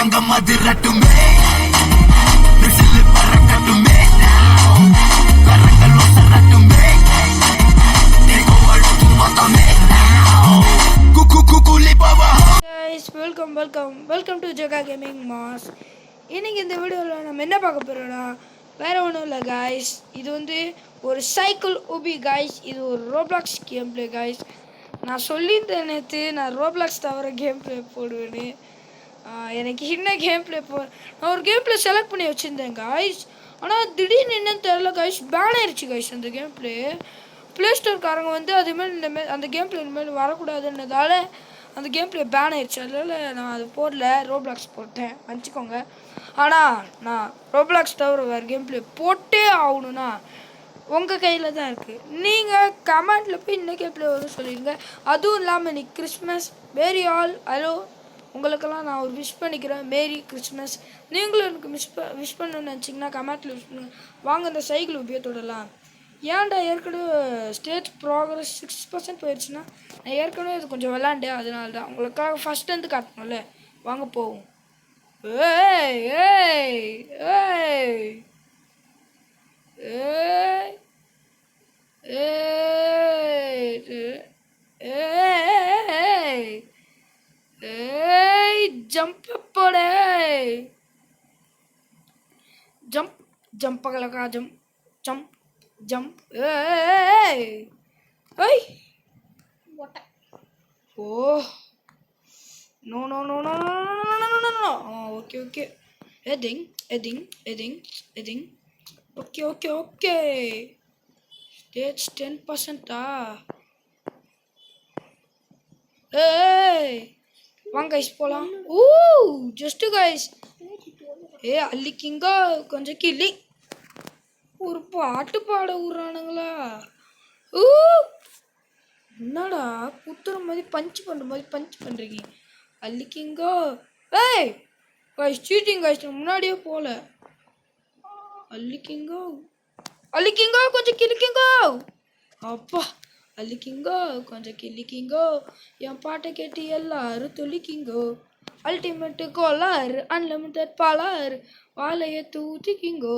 தங்கம் அதிரட்டுமே whistle பறக்கட்டுமே கரங்கள் ஒசரட்டுமே தேகோ அழுத்து மொத்தமே குக்கு குக்குலி பாவா guys, welcome to Jaga Gaming Moss. இன்னைக்கு இந்த வீடியோவில் நம்ம என்ன பார்க்க போகிறோம்னா வேறு ஒன்றும் இல்லை காய்ஸ். இது வந்து ஒரு சைக்கிள் உபி காய்ஸ். இது ஒரு ரோப்ளாக்ஸ் கேம் பிளே காய்ஸ். நான் சொல்லியிருந்தேன் நேற்று நான் ரோப்ளாக்ஸ் தவிர கேம் பிளே போடுவேன்னு. எனக்கு என்ன கேம் பிளே நான் ஒரு கேம் பிளே செலக்ட் பண்ணி வச்சுருந்தேன் காய்ஸ். ஆனால் திடீர்னு என்னன்னு தெரில காய்ஸ், பேன் ஆயிடுச்சு காய்ஸ். அந்த கேம் ப்ளே ஸ்டோர்காரங்க வந்து அதுமாரி இந்தமாரி அந்த கேம் பிளே இனிமேல் வரக்கூடாதுன்றதால அந்த கேம் பிளே பேன் ஆயிடுச்சு. அதனால நான் அது போடல, ரோப்ளாக்ஸ் போட்டேன், வச்சுக்கோங்க. ஆனால் நான் ரோப்ளாக்ஸ் தவிர வேறு கேம் பிளே போட்டே ஆகணும்னா உங்கள் கையில் தான் இருக்குது. நீங்கள் கமெண்ட்டில் போய் இந்த கேம் பிளே வரும் சொல்லிடுங்க. அதுவும் இல்லாமல் இன்னைக்கு கிறிஸ்மஸ். மேரி ஆல் ஹலோ, உங்களுக்கெல்லாம் நான் ஒரு விஷ் பண்ணிக்கிறேன், மேரி கிறிஸ்மஸ். நீங்களும் எனக்கு விஷ் பண்ணணும்னு நினச்சிங்கன்னா கமெண்ட்டில் விஷ் பண்ணுங்கள். வாங்க இந்த சைக்கிள் உபயோகத்தோடலாம். ஏன்டா ஏற்கனவே ஸ்டேஜ் ப்ராக்ரஸ் 6% போயிடுச்சுன்னா நான் ஏற்கனவே இது கொஞ்சம் விளாண்டேன், அதனால தான் உங்களுக்காக ஃபஸ்ட்டு காட்டணும்ல. வாங்க போவோம். ஏய் ஏய் ஏய் ஏய் ஏய் ஏய் ஜம்ப் போடே, ஜம்ப் ஜம்பகலக்கா ஜம்ப் ஜம்ப் ஜம்ப். ஏய் ஏய் oh no no no no no no no no. Okay okay, எதிங் எதிங் எதிங் எதிங். Okay okay okay, stage 10%. ஏய் வாங்க கைஸ் போகலாம். ஊ ஜஸ்ட்டு கைஸ். அள்ளிக்கிங்க கொஞ்சம் கிள்ளி ஒரு பாட்டு பாட விட்றானுங்களா. ஊ என்னடா குத்துற மாதிரி பஞ்ச் பண்ணுற மாதிரி பஞ்ச் பண்ணுறீங்க. அள்ளிக்கிங்கோ. ஏய் கைஸ் சீட்டிங் கைஸ், முன்னாடியே போகல. அள்ளிக்கிங்கோ அள்ளிக்கிங்கோ கொஞ்சம் கிளிக்கிங்கோ. அப்பா அள்ளிக்கிங்கோ கொஞ்சம் கிளிக்கிங்கோ. என் பாட்டை கேட்டு எல்லாரும் துளிக்கிங்கோ. அல்டிமேட்டு கோலார் அன்லிமிட்டட் பாலார் வாழையை தூத்திக்கிங்கோ.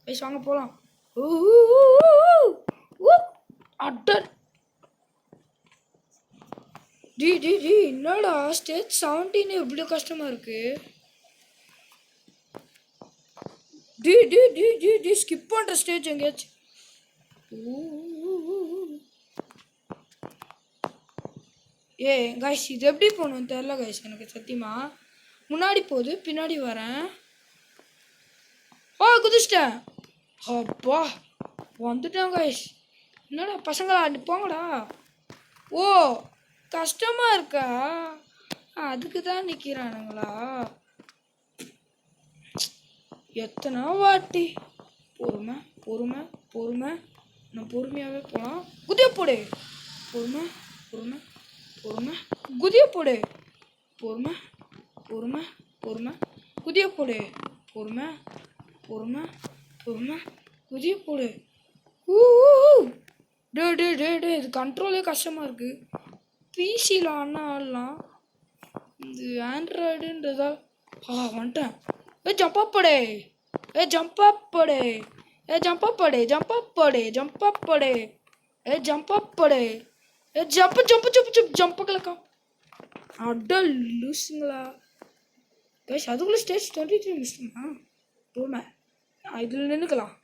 கைஸ் வாங்க போகலாம். அட்டர் டி டி டி என்னடா ஸ்டேஜ் 17 எவ்வளோ கஷ்டமாக இருக்கு. டி டி டி டி டி ஸ்கிப் பண்ணுற ஸ்டேஜ் எங்கேயாச்சும். ஏ கைஸ் இது எப்படி போகணும்னு தெரில கைஸ் எனக்கு சத்தியமா. முன்னாடி போகுது, பின்னாடி வரேன். ஓ குதிச்சிட்டேன். அப்பா வந்துட்டேன் கைஸ். என்னடா பசங்களா போங்கடா. ஓ கஷ்டமாக இருக்கா, அதுக்கு தான் நிற்கிறானுங்களா. எத்தனை வாட்டி பொறுமை பொறுமை பொறுமை. நான் பொறுமையாகவே போகலாம். குதிய போடு. பொறுமை பொறுமை பொறுமை. குதிய போடு. பொறுமை பொறுமை பொறுமை. குதிய போடு. பொறுமை பொறுமை பொறுமை. குதிய போடு. டே டே டே டே இது கண்ட்ரோலே கஷ்டமாக இருக்குது. பிசியில் ஆடலாம், இது ஆண்ட்ராய்டுன்றதா. வந்துட்டேன். ஜம்ப் அப் போடே. ஜம்ப் அப் போடே. ஜம்ப் அப் போடே. ஜம்ப் அப் போடே. ஜம்ப் அப் போடே. ஜம்ப் அப் போடே. Jump jump jump jump jump கலக்கா. அட லூஸுங்களா கைஸ், அதுக்குள்ளே ஸ்டேஜ் 23 மிஸ்மா. போமே இதில் நின்றுக்கலாம்.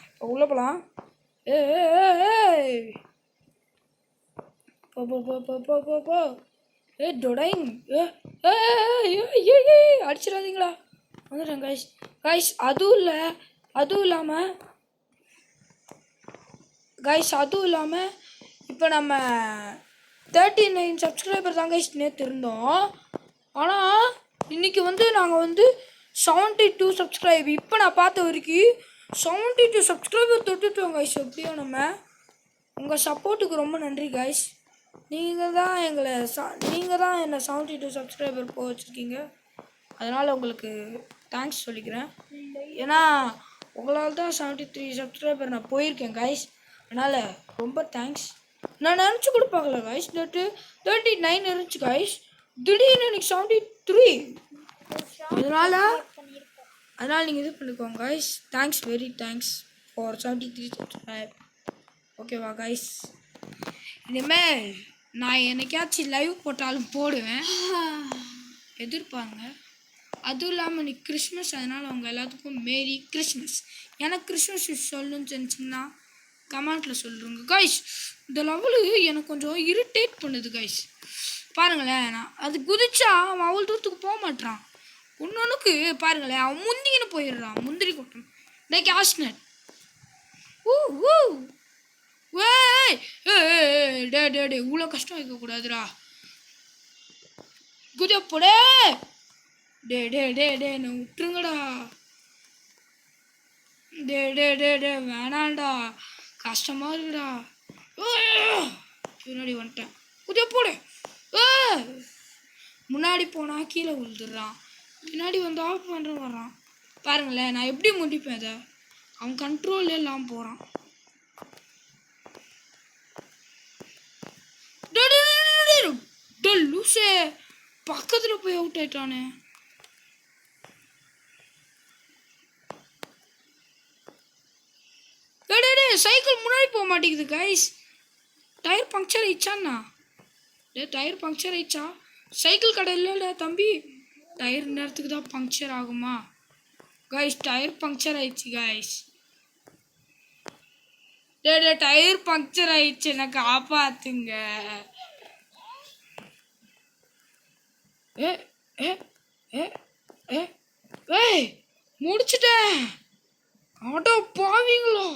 இப்போ உள்ளே போகலாம். போ போ போ போ போ போ போ. டொடைங். அடிச்சிடாதீங்களா. வந்துட்டேன் கைஸ். கைஸ் அதுவும் இல்லாமல் கைஸ் அதுவும் இல்லாமல் இப்போ நம்ம 39 சப்ஸ்கிரைபர் தான் கைஸ் நேற்று இருந்தோம். ஆனால் இன்றைக்கி வந்து நாங்கள் வந்து 72 சப்ஸ்கிரைப். இப்போ நான் பார்த்த வரைக்கும் 72 சப்ஸ்கிரைபர் தொட்டுட்டோம் கைஸ். எப்படியோ நம்ம உங்கள் சப்போர்ட்டுக்கு ரொம்ப நன்றி கைஸ். நீங்கள் தான் என்னை 72 சப்ஸ்கிரைபர் போக வச்சுருக்கீங்க. அதனால் உங்களுக்கு தேங்க்ஸ் சொல்லிக்கிறேன். ஏன்னா உங்களால் தான் 73 சப்ஸ்கிரைபர் நான் போயிருக்கேன் கைஸ். அதனால் ரொம்ப தேங்க்ஸ். நான் நினச்சி கூட பார்க்கல கைஸ். நேற்று 39 இருந்துச்சு கைஸ். திடீர்னு எனக்கு 73. அதனால் நீங்கள் இது பண்ணிக்கோங்க guys. Thanks, very thanks for 73 subscribe. ஓகேவா கைஸ்? இனிமேல் நான் என்னைக்காச்சும் லைவ் போட்டாலும் போடுவேன், எதிர்ப்பாங்க. அதுவும் இல்லாமல் இன்னைக்கு கிறிஸ்மஸ், அதனால் அவங்க எல்லாத்துக்கும் மேரி கிறிஸ்மஸ். எனக்கு கிறிஸ்மஸ் சொல்லணும்னு நினச்சிங்கன்னா கமெண்ட்டில் சொல்லுங்க கைஸ். இந்த லெவலு எனக்கு கொஞ்சம் இரிட்டேட் பண்ணுது கைஸ். பாருங்களேன், நான் அது குதிச்சா அவன் அவ்வளோ தூரத்துக்கு போக மாட்டான். ஒன்னொன்றுக்கு பாருங்களேன், அவன் முந்திக்கின்னு போயிடுறான். முந்திரி கொட்டம் லைக் ஆஸ்னட். ஏய் டே டே டே இவ்வளோ கஷ்டம் வைக்கக்கூடாதுடா. குதிப்போடே. டே டே டே டே நான் விட்டுருங்கடா. டே டே டே டே வேணாண்டா, கஷ்டமாக இருக்குடா. பின்னாடி வந்துட்டேன். குதிப்போடு. முன்னாடி போனால் கீழே விழுந்துடுறான், பின்னாடி வந்து ஆஃப் பண்ணுற வர்றான். பாருங்களேன், நான் எப்படி முடிப்பேன் அதை? அவன் கண்ட்ரோல் இல்லாமல் போகிறான். லூசே, பக்கத்தில் போய் அவுட் ஆயிட்டானே. சைக்கிள் முன்னாடி போக மாட்டேங்குது கைஸ். டயர் பங்க்சர் ஆயிடுச்சாண்ணா? டயர் பங்க்சர் ஆயிடுச்சா? சைக்கிள் கடை இல்லைல்ல தம்பி, டயர் நேரத்துக்கு தான் பங்க்சர் ஆகுமா கைஸ்? டயர் பங்க்சர் ஆயிடுச்சு கைஸ். டயர் பங்க்சர் ஆயிடுச்சு, எனக்கு காப்பாத்துங்க. ஏய் முடிச்சுட்டேன். ஆட்டோ பாவீங்களா?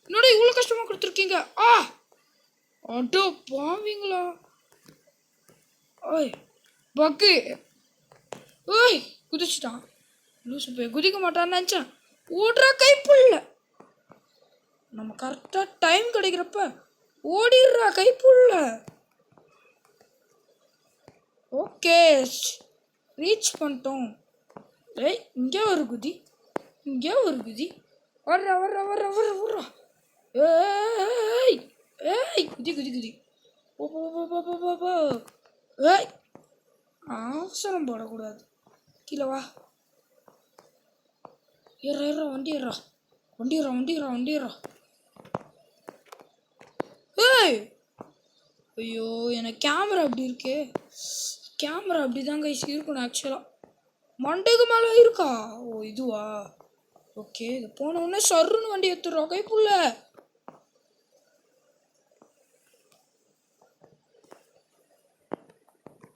என்னடா இவ்வளோ கஷ்டமா கொடுத்துருக்கீங்க? ஆட்டோ பாவீங்களா? ஓய் பக்கு, ஓய் குதிச்சுட்டான். லூசு போய் குதிக்க மாட்டான்னு நினச்சேன். ஓடுற கைப்புள்ள. நம்ம கரெக்டாக டைம் கிடைக்கிறப்ப ஓடிடுறா கைப்புள்ள. ஓகே ரீச் பண்ணிட்டோம். ஏய் இங்கே ஒரு குதி, இங்கே ஒரு குதி. வர்றா வர்றா வர்றா வர்றா வர்றா. ஏய் ஏய் குதி குதி குதி. ஏய் அவசரம் போடக்கூடாது. கீழே வா. ஏறா வண்டி ஏறா, வண்டி ஏறா வண்டி ஏறா வண்டி ஏறா. ஏய் ஐயோ, எனக்கு கேமரா அப்படி இருக்கே. கேமரா அப்படி தான் கைஸ் இருக்கணும் ஆக்சுவலாக. மண்டைக்கு மேலே இருக்கா? ஓ இதுவா? ஓகே, இது போன உடனே சருன்னு வண்டி எடுத்துடுறோம் கைப்புள்ள.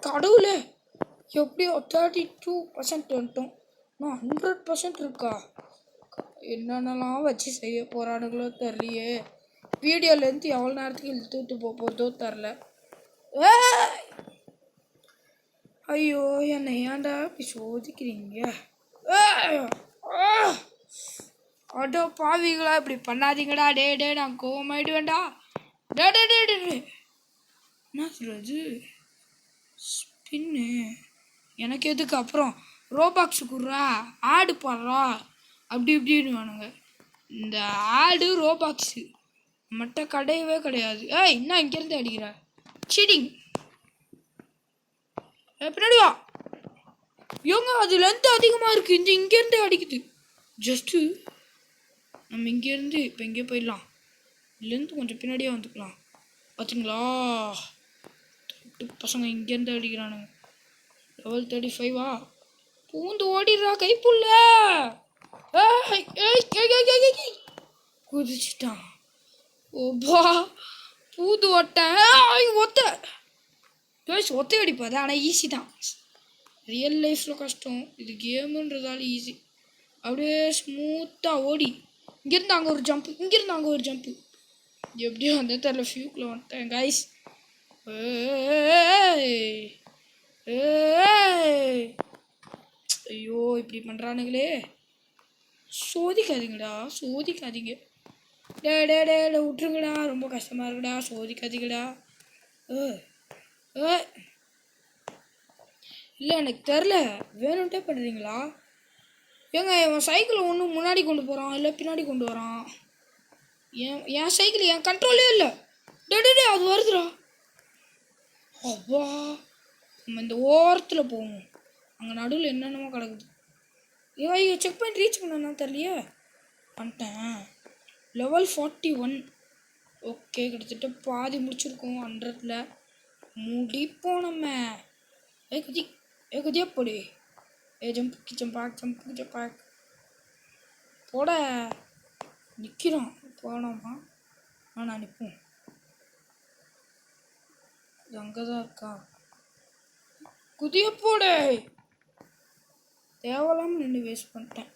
கடவுளே, எப்படியோ 32% வந்துட்டோம். நான் 100% இருக்கா? என்னென்னலாம் வச்சு செய்ய போகிறானுங்களோ தெரியலையே. வீடியோலேருந்து எவ்வளோ நேரத்துக்கு இழுத்துட்டு போகிறதோ தெரில. ஐயோ என்னை ஏன்டா இப்படி சோதிக்கிறீங்க? ஆட்டோ பாவிங்களா, இப்படி பண்ணாதீங்கடா. டே டே நான் கோவமாயிடுவேண்டா. டே டே டே டே என்ன சொல்கிறது? ஸ்பின்னு எனக்கு எதுக்கு? அப்புறம் ரோபாக்ஸு குடுறா, ஆடு போடுறா, அப்படி இப்படின்னு வேணுங்க. இந்த ஆடு ரோபாக்ஸு மட்டும் கிடையவே கிடையாது. ஏய் என்ன இங்கேருந்து அடிக்கிற? சீட்டிங். பின்னாடி வா. இவங்க அது லென்த் அதிகமாக இருக்குது, இங்கேருந்து அடிக்குது. ஜஸ்ட்டு நம்ம இங்கேருந்து இப்போ இங்கே போயிடலாம். லென்த் கொஞ்சம் பின்னாடியே வந்துக்கலாம். பார்த்தீங்களா பசங்க இங்கேருந்து அடிக்கிறானுங்க. லெவல் 35வா? பூந்து ஓடிடுறா கைப்புள்ள. குதிச்சுட்டான். ஓபா பூந்து ஓட்டேன். ஒத்தை அடிப்பாது, ஆனால் ஈஸி தான். ரியல் லைஃப்பில் கஷ்டம், இது கேமுன்றதால ஈஸி. அப்படியே ஸ்மூத்தாக ஓடி இங்கேருந்து அங்கே ஒரு ஜம்ப்பு, இங்கேருந்து அங்கே ஒரு ஜம்ப்பு. எப்படியோ அந்த தெரியல ஃபியூக்கில் வந்துட்டேன் கைஸ். ஐயோ இப்படி பண்ணுறானுங்களே. சோதிக்காதீங்கடா, சோதிக்காதீங்க. டே டே டே விட்டுருங்கடா, ரொம்ப கஷ்டமாக இருக்குடா. சோதிக்காதீங்கடா. இல்லை எனக்கு தெரில, வேணும்ட்டே பண்ணுறீங்களா? ஏங்க என் சைக்கிளை ஒன்று முன்னாடி கொண்டு போகிறான், இல்லை பின்னாடி கொண்டு வரான். என் சைக்கிள் என் கண்ட்ரோலே இல்லை. டே அது வருதுடா. அப்பா நம்ம இந்த ஓரத்தில் போவோம். அங்கே நடுவில் என்னென்னமோ கிடக்குது. ஐயோ செக் பாயிண்ட் ரீச் பண்ணா தெரியலையே. வந்துட்டேன். லெவல் 41. ஓகே கிட்டத்தட்ட பாதி முடிச்சிருக்கோம் 100ல். முடிப்போம் நம்ம. குதியா போடு. ஜம்ப் பேக் போட நிற்கிறோம். போனோமா நான் நிற்போம். இது அங்கே தான் இருக்கா. குதிய போடு. தேவையில்லாமல் நின்று வேஸ்ட் பண்ணிட்டேன்.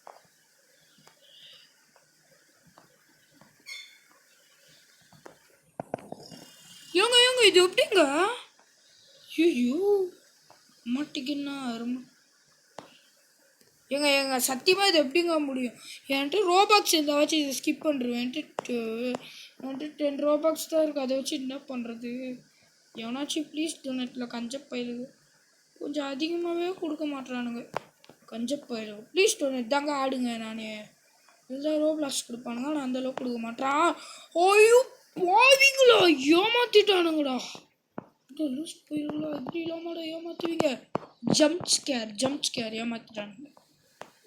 ஏங்க இது எப்படிங்க? ஐயோ மாட்டிக்கின்னா அருமை. ஏங்க சத்தியமாக இது எப்படிங்க முடியும்? என்கிட்ட ரோபாக்ஸ் இருந்தால் வச்சு இதை ஸ்கிப் பண்ணுறேன். என்கிட்ட 10 ரோபாக்ஸ் தான் இருக்குது. அதை வச்சு என்ன பண்ணுறது? எவனாச்சும் ப்ளீஸ் டொனேட்டில் கஞ்சப்பயிலுக்கு கொஞ்சம் அதிகமாகவே கொடுக்க மாட்டுறானுங்க. கஞ்சப்பயிலுக்கு ப்ளீஸ் டொனேட் தாங்க ஆடுங்க. நான் இதுதான் ரோபாக்ஸ் கொடுப்பானுங்க. நான் அந்தளவுக்கு கொடுக்க மாட்டேன். ஐயோ பாவிங்களா ஏமாத்திட்டானுங்கடா. லூஸ் போயிடுங்களா? இப்படி இல்லாமடா ஏமாத்துவீங்க. ஜம்ப் ஸ்கேர் ஏமாத்திட்டானுங்க.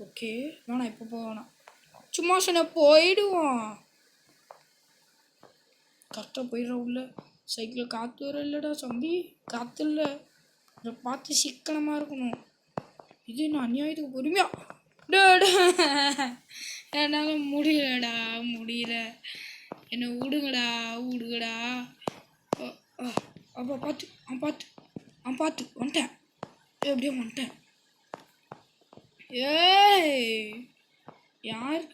ஓகே வேணாம் இப்போ போவேணாம். சும்மா சொன்ன போயிடுவோம். கரெக்டாக போயிடுறோம் உள்ள. சைக்கிளில் காற்று வர இல்லைடா தம்பி. காற்று இல்லை. அதை பார்த்து சிக்கனமாக இருக்கணும். இது நான் அநியாயத்துக்கு பொறுமையா. என்னால் முடியல. என்னை விடுங்கடா. அப்போ பார்த்து வந்துட்டேன். எப்படியோ வந்துட்டேன். ஏய் யார்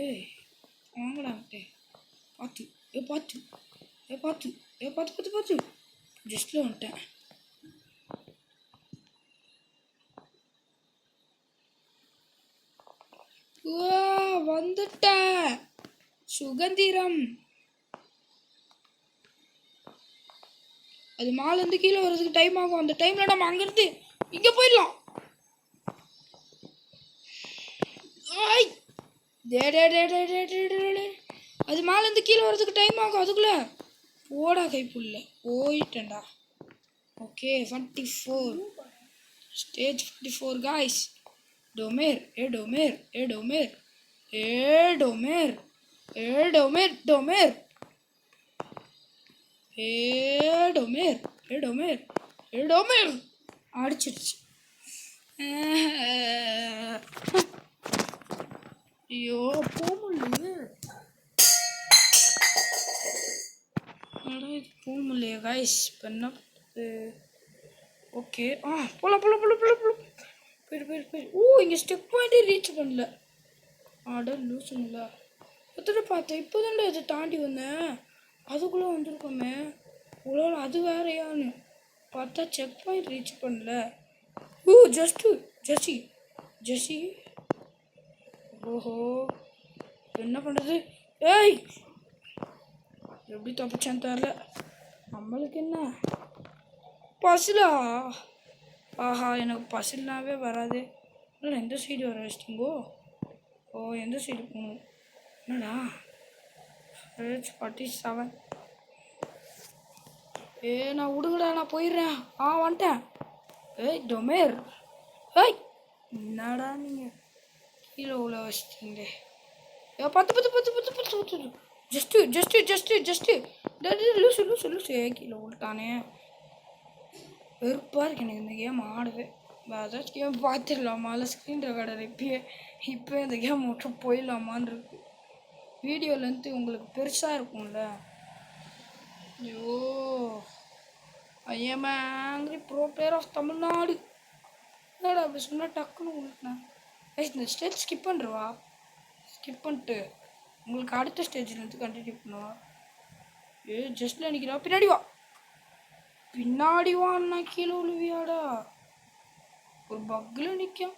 ஏய் வாங்கடா பார்த்து ஜஸ்ட்டில் வந்துட்டேன். வந்துட்டேன். சுகந்திரம். அது மேலேருந்து கீழே வர்றதுக்கு டைம் ஆகும். அந்த டைமில் நம்ம அங்கேருந்து இங்கே போயிடலாம். அது மேலேருந்து கீழே வர்றதுக்கு டைம் ஆகும். அதுக்குள்ளே போடா கைப்புள்ள போயிட்டேன்டா. Okay 44 stage 44 guys. டொமேர் அடிச்சிருச்சு. ஐயோ போக முடியலையே காய்ஸ். இப்போ என்ன ஓகே போலாம் போயிடு. இங்கே ஸ்டெப் பாயிண்டே ரீச் பண்ணல. லூசுங்களா எத்தனை பார்த்தேன். இப்போதான்டா இதை தாண்டி வந்தேன். அதுக்குள்ளே வந்திருக்கோமே. இவ்வளோ அது வேறையான்னு பார்த்தா செக் பாயிண்ட் ரீச் பண்ணல. ஜெஸ்ஸி ஓஹோ என்ன பண்ணுறது? ஏய் எப்படி தப்பிச்சான்னு தெரில. நம்மளுக்கு என்ன பசிலா? ஆஹா எனக்கு பசில்னாவே வராது. இல்லை எந்த சைடு வர வச்சிட்டிங்கோ? எந்த சைடு போகணும்? என்னடா 47. நான் விடுங்கடா நான் போயிடுறேன். வந்துட்டேன். டொமேர் என்னடா நீங்கள் கீழே உள்ள வச்சிட்டீங்களே. பத்து ஜஸ்ட்டு லூசு கீழே விட்டானே. வெறுப்பாக இருக்கு எனக்கு இந்த கேம் ஆடுது. ஏதாச்சும் கேம் பார்த்துடலாமால ஸ்க்ரீன் ரெக்கார்டர் இப்போ இந்த கேம் மட்டும் போயிடலாமான்னு இருக்கு. வீடியோ லென்த்து உங்களுக்கு பெருசாக இருக்கும்ல. ஐயோ I am angry pro player of Tamil Nadu. என்னடா அப்படி சொன்னால் டக்குன்னு உங்களுக்கு இந்த ஸ்டேஜ் ஸ்கிப் பண்ணிட்டு உங்களுக்கு அடுத்த ஸ்டேஜ்லேருந்து கண்டினியூ பண்ணுவா. ஜஸ்ட்டில் நிற்கிறா. பின்னாடி வா அண்ணா. கீழே விழுவியாடா. ஒரு பக்கில் நிற்கும்.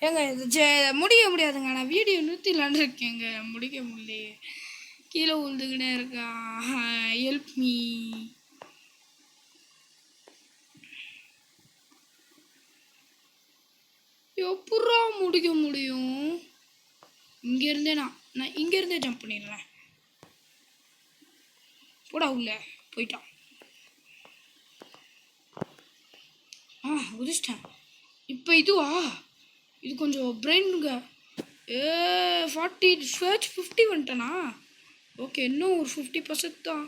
ஏங்க இது முடிக்க முடியாதுங்க. நான் வீடியோ நிறுத்திலான்னு இருக்கேங்க. முடிக்க முடியலையே. கீழே விழுந்துக்கிட்டே இருக்கா. Help me. எப்படா முடிக்க முடியும்? இங்கேருந்தே நான் நான் இங்கேருந்தே ஜம்ப் பண்ணிடுறேன். போடா உள்ள போயிட்டான். குதிச்சிட்டேன். இப்போ இதுவா, இது கொஞ்சம் பிரெயினுங்க. 50 வந்துட்டேனா? ஓகே, இன்னும் ஒரு 50% தான்.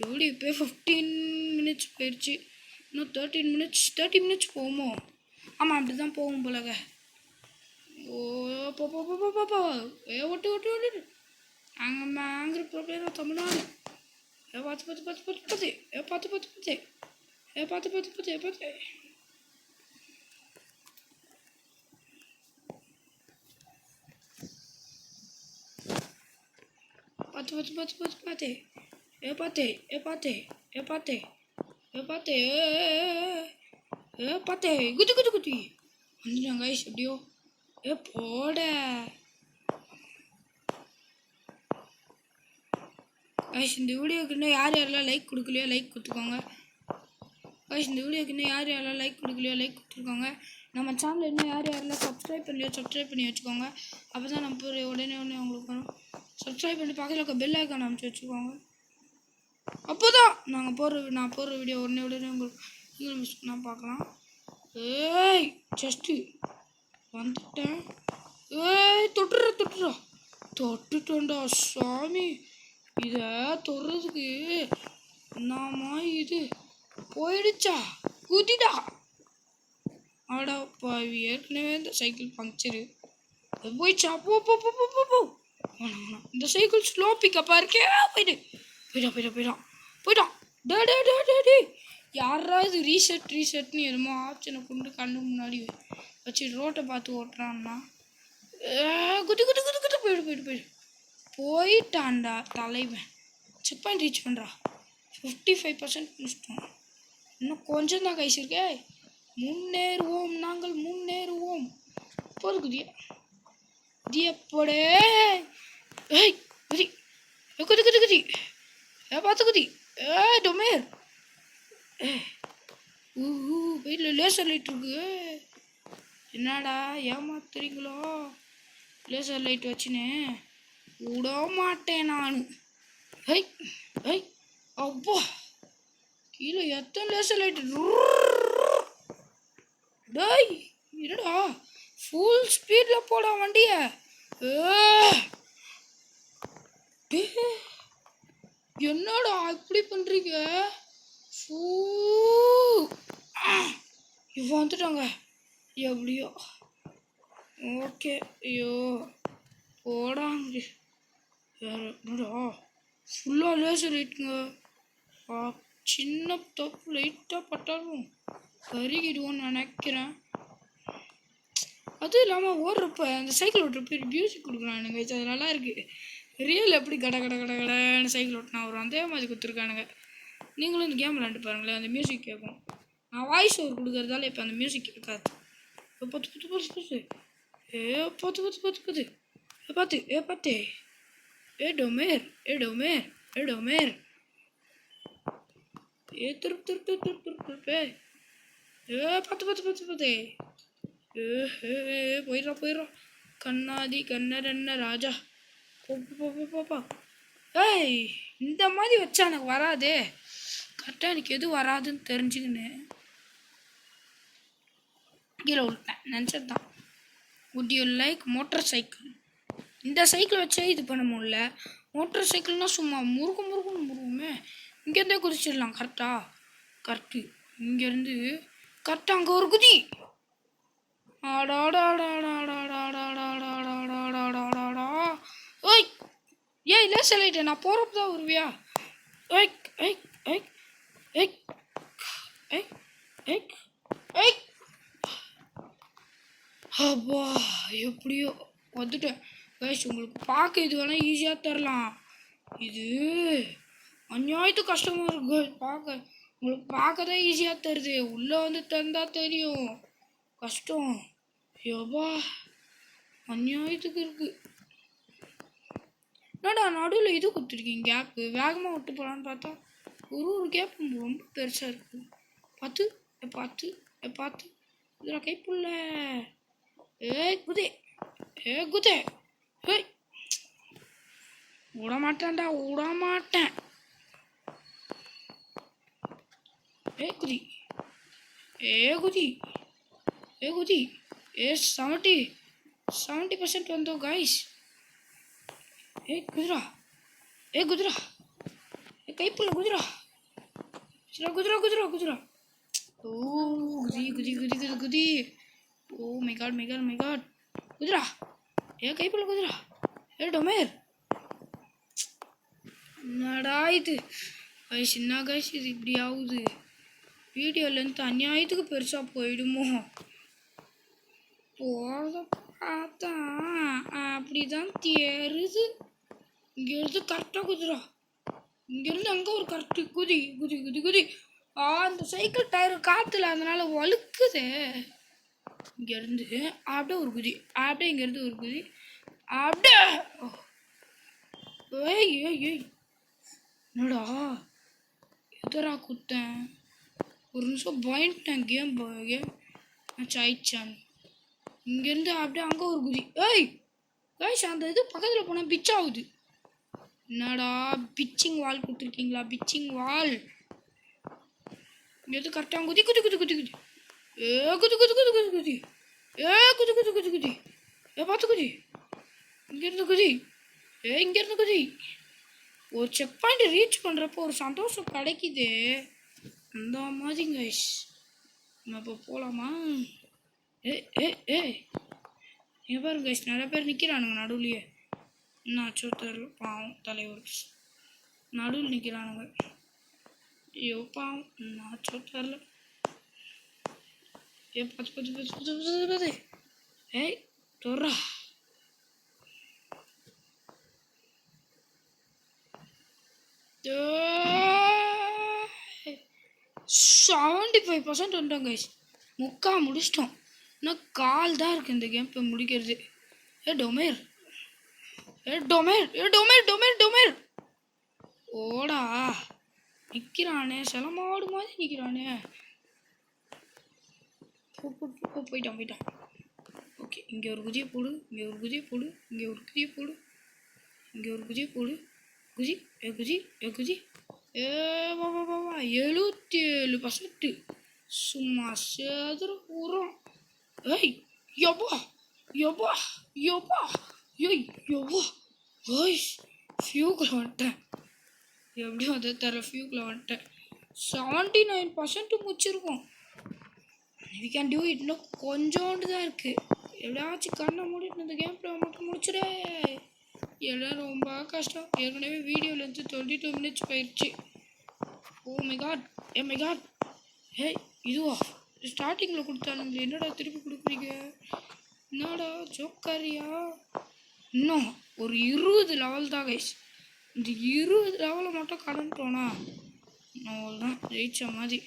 எப்படி இப்போ 15 மினிட்ஸ் போயிடுச்சு. இன்னும் 30 மினிட்ஸ் போகுமோ? ஆமாம், அப்படி தான் போகும் போலங்க. ஓ போ. ஒட்டு அங்கே ஆங்கிற ப்ரோப்ளம் தமிழ்நாடு. பார்த்து. குதி வந்துட்டாங்க கைஸ். எப்படியோ போட கைஸ். இந்த வீடியோக்கு இன்னும் யாரெல்லாம் லைக் கொடுக்கலையோ லைக் கொடுத்துக்கோங்க கைஸ். இந்த வீடியோக்கு இன்னும் யாரெல்லாம் லைக் கொடுக்கலையோ லைக் கொடுத்துருக்கோங்க. நம்ம சேனல் இன்னும் யாரெல்லாம் சப்ஸ்கிரைப் பண்ணி வச்சுக்கோங்க. அப்போ தான் நம்ம உடனே உங்களுக்கு வரும். சப்ஸ்கிரைப் பண்ணி பக்கத்தில் இருக்க பெல் ஐக்கான் அமைச்சு வச்சுக்கோங்க. அப்போ தான் நான் போடுற வீடியோ உடனே உங்களுக்கு மிஸ் பண்ணால் பார்க்கலாம். ஜஸ்ட்டு வந்துட்டேன். தொட்டுட்டோண்டா சாமி. இதை தொடுறதுக்கு நாம இது போயிடுச்சா? குதிடா. ஆடா பாவி, ஏற்கனவே இந்த சைக்கிள் பங்க்சரு போயிடுச்சா? போ. இந்த சைக்கிள் ஸ்லோ பிக்கப்பா இருக்கே. போயிட்டான். டே யாராவது ரீசெட்னு என்னமோ ஆப்ஷனை கொண்டு கண்ணு முன்னாடி வச்சு ரோட்டை பார்த்து ஓட்டுறான்னா குதி போயிடு. போயிட்டான்டா தலைவன். செக் பாயிண்ட் ரீச் பண்ணுறா. 55% முடிச்சிட்டோம். இன்னும் கொஞ்சம் தான் கைஸ் இருக்கே. நாங்கள் முன்னேறுவோம். போது குதிய போடே. குதி பார்த்து குதி. டொமேர் வீட்டில் லேசர் லைட் இருக்கு. என்னடா ஏமாத்துறீங்களோ? லேசர் லைட் வச்சுன்னு விட மாட்டேன் நான். அப்பா கீழே எத்தனை லேசர் லைட். டேய் என்னடா ஃபுல் ஸ்பீடில் போடா வண்டிய. என்னடா இப்படி பண்ணுறீங்க? இவன் வந்துட்டாங்க எப்படியோ. ஓகே, ஐயோ போடாங்க. என்னடா ஃபுல்லாக லேசர் லைட்டுங்க. சின்ன தப்பு லைட்டாக பட்டாலும் கருகிடுவோன்னு நினைக்கிறேன். அதுவும் இல்லாமல் ஓடுறப்ப அந்த சைக்கிள் ஓட்டுறப்ப மியூசிக் கொடுக்குறானுங்க. அது நல்லா இருக்குது. ரியல் எப்படி கடன்னு சைக்கிள் ஓட்டினா வரும், அதே மாதிரி கொடுத்துருக்கானுங்க. நீங்களும் இந்த கேம் விளாண்டு பாருங்களேன், அந்த மியூசிக் கேட்கும். நான் வாய்ஸ் ஓவர் கொடுக்குறதால இப்போ அந்த மியூசிக் கேட்காது. பார்த்து டொமேர் பார்த்து போயிடுறா. கண்ணாதி கண்ணரண்ண ராஜா. போப்பா. இந்த மாதிரி வச்சா எனக்கு வராதே. கரெக்டாக எனக்கு எது வராதுன்னு தெரிஞ்சுக்கின்னு கீழே விட்டேன். நினச்சது தான். would you like motor cycle? இந்த சைக்கிள் வச்சே இது பண்ண முடியல. மோட்டர் சைக்கிள்னால் சும்மா முருகுமே. இங்கேருந்தே குதிச்சிடலாம். கரெக்டு. இங்கேருந்து கரெக்டாக அங்கே ஒரு குதி. ஓய் இல்லை சொல்லிட்டேன். நான் போகிறப்ப தான் வருவியா? அப்பா எப்படியோ வந்துட்டேன் கைஸ். உங்களுக்கு பார்க்க இது வேணால் ஈஸியாக தரலாம். இது அநியாயத்து கஷ்டமாக இருக்கு பார்க்க. உங்களுக்கு பார்க்க தான் ஈஸியாக தருது. உள்ளே வந்து தந்தா தெரியும் கஷ்டம். எவ்வா அநியாயத்துக்கு இருக்கு. என்னடா நடுவில் இது கொடுத்துருக்கீங்க கேப்பு. வேகமாக விட்டு போகலான்னு பார்த்தா ஒரு கேப் ரொம்ப பெருசாக இருக்குது. பார்த்து இதில் கைப்புள்ள. குதே விட மாட்டேன்டா, விட மாட்டேன். ஏ குதி, ஏ குதி, ஏ குதி. ஏ 70% வந்தோம் கைஸ். ஏ குதிரா, ஏ குதிரா, ஏ கைப்புள்ள குதிரா, குதிரா குதிரா குதிரா. ஓ குதி குதி குதி குதி குதி. Oh my god my god my god. குதிரா, ஏ கைப்புள்ள குதிரா. ஏ டொமேர், என்னடா இது கைஸ்? என்ன கைஸ் இது இப்படி ஆகுது? வீடியோ லென்த் அநியாயத்துக்கு பெருசாக போயிடுமோ? போகிறத பார்த்தா அப்படிதான் தேருது. இங்கேருந்து கரெக்டாக குதிரா, இங்கேருந்து அங்கே ஒரு கரெக்டு குதி குதி குதி குதி. அந்த சைக்கிள் டயர் காற்றுல அதனால வழுக்குது. இங்கேருந்து அப்படியே ஒரு குதி, அப்படியே இங்கேருந்து ஒரு குதி, அப்படியே. ஏய் ஏய் ஏய், என்னடா எதரா குத்தேன்? ஒரு நிமிஷம் பயன்ட்டேன். கேம் ஆயிடுச்சான். இங்கேருந்து அப்படியே அங்கே ஒரு குதி. ஏய் கைஸ், அந்த இது பக்கத்தில் போனால் பிச் ஆகுது. என்னடா பிச்சிங் வால் கொடுத்துருக்கீங்களா? பிச்சிங் வால். இங்கேருந்து கரெக்டாக குதி குதி குதி குதி குதி. ஏ குதி குதி குதி குதி குதி. ஏ குதி குதி குதி குதி. ஏ பார்த்து குதி. இங்கேருந்து குதி. ஏ இங்கேருந்து குதி. ஒரு செக் பாயிண்ட் ரீச் பண்ணுறப்போ ஒரு சந்தோஷம் கிடைக்குது. அந்த மாதிரி கைஸ். நம்ம இப்போ போகலாமா? ஏ ஏ ஏ இங்கே பாருங்க கைஸ், நிறைய பேர் நிற்கிறானுங்க நடுவுலையே. என்னாச்சோ தெரியல, பாவம் தலைவர் நடுவில் நிற்கிறானுங்க. ஐயோ பாவம், என்னாச்சோ தெரியல. ஏ பத்து பத்து பத்து பத்து பத்து பத்து. ஏய் தொர்றா. 75% வந்துட்டோம் கைஸ். முக்கா முடிச்சிட்டோம். இன்னும் கால் தான் இருக்குது இந்த கேம் இப்போ முடிக்கிறது. ஏ டொமேர், ஏ டொமேர், ஏ டொமேர் டொமேர் டொமேர். ஓடா நிற்கிறானே, செலமாடு மாதிரி நிற்கிறானே. போயிட்டான் போயிட்டான். ஓகே, இங்கே ஒரு குதியை போடு, இங்கே ஒரு குதியை போடு, இங்கே ஒரு குதியை போடு, இங்கே ஒரு குதியை போடு. குதி, ஏ குதி, ஏ குதி. ஏ பாபா பாபா, 77%. சும்மா சேதர உரம். ஏய் யப்பா யப்பா யப்பா. ஏய் யப்பா. ஏய் ஃபியூக்கில் வந்துட்டேன். எப்படியும் அதை தர ஃபியூக்கில் வந்துட்டேன். 79% முடிச்சிருக்கோம். We can do it. இன்னும் கொஞ்சோண்டு தான் இருக்குது. எப்படியாச்சும் கண்ணை மூடிட்டு இந்த கேம் ப்ளே மட்டும் முடிச்சிடே. எல்லாம் ரொம்ப கஷ்டம். ஏற்கனவே வீடியோவில் இருந்து 22 minutes போயிடுச்சு. ஓ மை காட், ஏ மை காட். ஏய் இதுவா ஸ்டார்டிங்கில் கொடுத்தானுங்களே, என்னடா திருப்பி கொடுக்குறீங்க? என்னடா ஜோக்காரியா? இன்னும் ஒரு 20 லெவல் தான் கைஸ். இந்த 20 லெவலை மட்டும் கடந்துட்டோன்னா அவ்வளோதான் ஜெயிச்ச மாதிரி.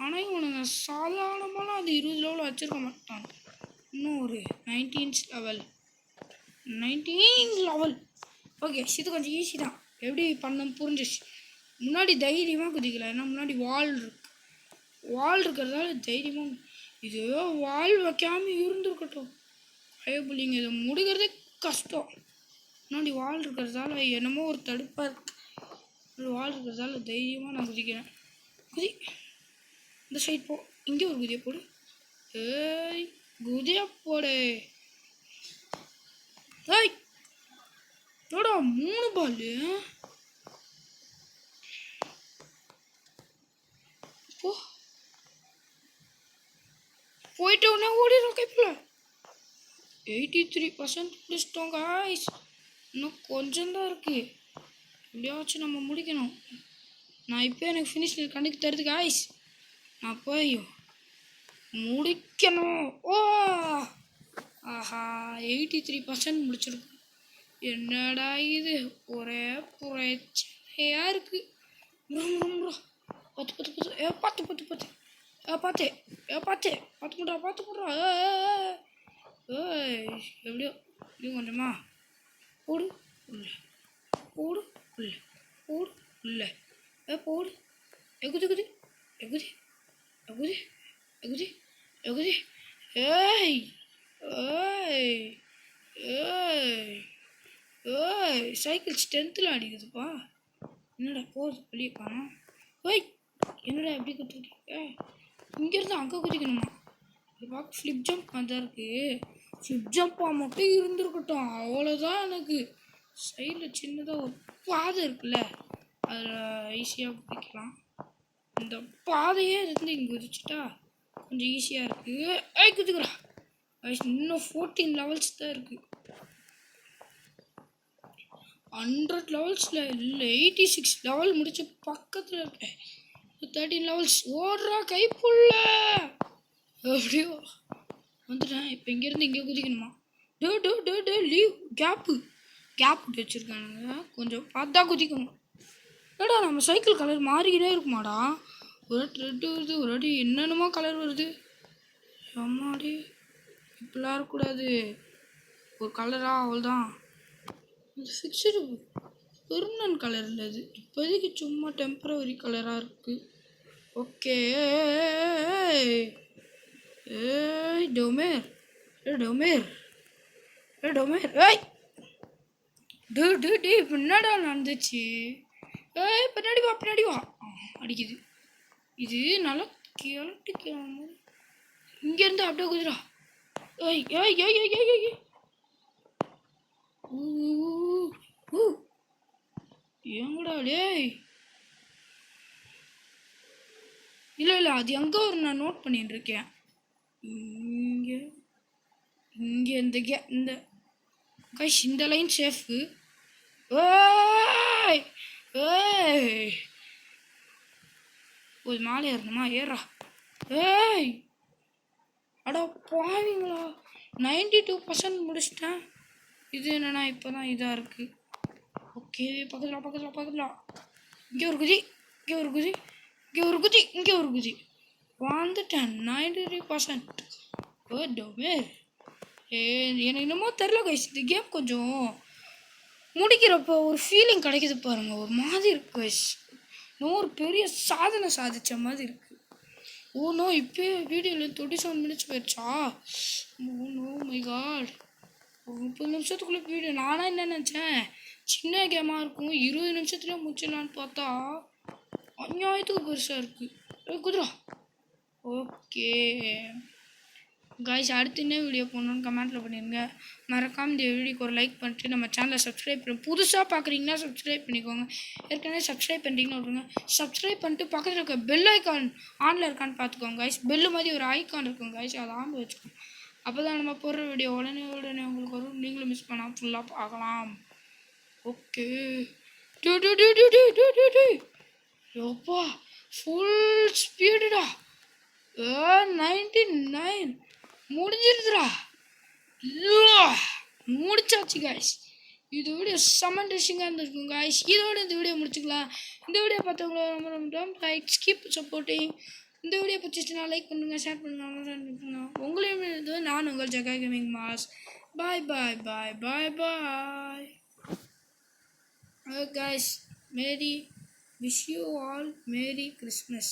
ஆனால் இவனுங்க சாதாரணமாக அந்த 20 லெவலில் வச்சுருக்க மாட்டான். இன்னும் ஒரு 19 லெவல். ஓகே, இது கொஞ்சம் ஈஸி தான். எப்படி பண்ண புரிஞ்சிச்சு. முன்னாடி தைரியமாக குதிக்கல, ஏன்னா முன்னாடி வால் இருக்கிறதால தைரியமாக. இது வால் வைக்காமல் இருந்துருக்கட்டும் பயப்புள்ளிங்க, இதை முடிக்கிறதே கஷ்டம். முன்னாடி வால் இருக்கிறதால என்னமோ ஒரு தடுப்பாக இருக்கு. வால் இருக்கிறதால தைரியமாக நான் குதிக்கிறேன். குதி, இந்த சைட் போ. இங்கே ஒரு குதியை போடு. ஏய் குதியை போடு. ஏய் எடா 3 பால். போ, போயிட்டு உடனே ஓடிடும் கைப்பில். 83% முடிச்சிட்டோம் காய்ஸ். இன்னும் கொஞ்சம் தான் இருக்குது. எப்படியாச்சும் நம்ம முடிக்கணும். நான் இப்போ எனக்கு ஃபினிஷ் கணக்கு தருது காய்ஸ். நான் போய் முடிக்கணும். ஓ ஆஹா, 83% முடிச்சிருக்கோம். என்னடா இது ஒரே பிரச்சனையாக இருக்குது. 10 ஏ 10 ஏ 10 போடுறா. ஏய் எப்படியோ இது கொஞ்சமா போடு உள்ள, போடு உள்ள, போடு உள்ள. ஏ போடு. எகுதி குதி, எகுதி எகுதி எகுதி எகுதி. ஏய் ஏய் ஏய் லெவல்ஸ் 10th அடிக்குதுப்பா. என்னடா போகுது வெளியே காணோம். ஓய் என்னடா எப்படி குத்திருக்கீங்க? இங்கேருந்து அங்கே குதிக்கணுமா? இது பார்க்க ஃப்ளிப் ஜம்ப் மாதிரி தான் இருக்குது. ஃப்ளிப் ஜம்ப்பாக மட்டும் இருந்திருக்கட்டும், அவ்வளோதான். எனக்கு சைடில் சின்னதாக ஒரு பாதை இருக்குல்ல, அதில் ஈஸியாக குதிக்கலாம். இந்த பாதையே இருந்து இங்கே குதிச்சுட்டா கொஞ்சம் ஈஸியாக இருக்குது. குதிக்கிறா. இன்னும் 14 லெவல்ஸ் தான் இருக்குது. 100 லெவல்ஸில் இல்லை, 86 லெவல் முடிச்சு பக்கத்தில் இருக்கேன். 13 லெவல்ஸ். ஓடுறா கைப்புள்ள. எப்படியோ வந்துட்டேன். இப்போ இங்கேருந்து இங்கே குதிக்கணுமா? லீவ் கேப்பு விட்டு வச்சுருக்கானுங்க, கொஞ்சம் பார்த்தா குதிக்கணும். ஏடா நம்ம சைக்கிள் கலர் மாறிக்கிட்டே இருக்குமாடா? ஒரு வாட்டி ரெட்டு வருது, ஒரு வாட்டி என்னென்னமோ கலர் வருது. அம்மாடி இப்படிலாம் இருக்கக்கூடாது. ஒரு கலரா அவ்வளோதான். இது ஃபிக்ஸ்டு பெர்மனன்ட் கலர் இல்லை, இது இப்போதைக்கு சும்மா டெம்பரவரி கலராக இருக்குது. ஓகே. டொமேர் பின்னாடா நடந்துச்சு. பின்னாடி வா. அடிக்குது. இது நல்லா கிளட்டிக்கலாம். இங்கேருந்து அப்படியே குதிரா. ஏங்கடா டேய். இல்லை அது எங்கே ஒரு நான் நோட் பண்ணிட்டு இருக்கேன். இங்கே இந்த கைஸ் இந்த லைன் சேஃபு. ஒரு மாலை ஏறணுமா? ஏறா. அடா பாவீங்களா, 92% முடிச்சிட்டேன். இது என்னன்னா இப்போ தான் இதாக இருக்குது. ஓகே பக்கத்தில் இங்கே ஒரு குதி வந்துட்டேன். 93%. எனக்கு என்னமோ தெரில கைஸ், இந்த கேம் கொஞ்சம் முடிக்கிறப்போ ஒரு ஃபீலிங் கிடைக்குது பாருங்க, ஒரு மாதிரி இருக்கு கைஸ். இன்னும் ஒரு பெரிய சாதனை சாதித்த மாதிரி இருக்குது. ஓ நோ, இப்போ வீடியோவில் 37 மினிட்ஸ் போயிடுச்சா? Oh no my God. 30 நிமிஷத்துக்குள்ளே வீடியோ. நானாக என்ன நினச்சேன், சின்ன கேமாக இருக்கும், 20 நிமிஷத்துலேயே முடிச்சிடலான்னு பார்த்தா அநியாயத்துக்கு பெருசாக இருக்குது. குதிரா. ஓகே காய்ஸ், அடுத்து என்ன வீடியோ போடணுன்னு கமெண்ட்டில் பண்ணிடுங்க. மறக்காமல் இந்த வீடியோக்கு ஒரு லைக் பண்ணிட்டு நம்ம சேனலை சப்ஸ்கிரைப் பண்ணி, புதுசாக பார்க்குறீங்கன்னா சப்ஸ்கிரைப் பண்ணிக்கோங்க. ஏற்கனவே சப்ஸ்கிரைப் பண்ணிட்டீங்கன்னா விட்ருங்க. சப்ஸ்கிரைப் பண்ணிட்டு பக்கத்தில் இருக்க பெல் ஐக்கான் ஆனில் இருக்கான்னு பார்த்துக்கோங்க காய்ஸ். பெல்லு மாதிரி ஒரு ஐக்கான் இருக்கும் காய்ஸ், அதை ஆன் வச்சுக்கோங்க. அப்போ தான் நம்ம போடுற வீடியோ உடனே உங்களுக்கு வரும், நீங்களும் மிஸ் பண்ணால் ஃபுல்லாக பார்க்கலாம். ஓகே. எப்பா ஃபுல் ஸ்பீடுடா. 99 முடிஞ்சிருதுடா. முடிச்சாச்சு காய்ஸ். இது வீடியோ செம்ம இன்ட்ரெஸ்டிங்காக இருந்திருக்கும் காய்ஸ். இதோட இந்த வீடியோ முடிச்சுக்கலாம். இந்த வீடியோ பார்த்தவங்கள ரொம்ப லைக் ஸ்கிப் சப்போர்ட்டிங். இந்த வீடியோ பிடிச்சிச்சுன்னா லைக் பண்ணுங்கள், ஷேர் பண்ணுங்க. உங்களையும் நான் உங்கள் ஜகா gaming mass. Bye bye bye bye bye. Guys, wish you all Merry Christmas.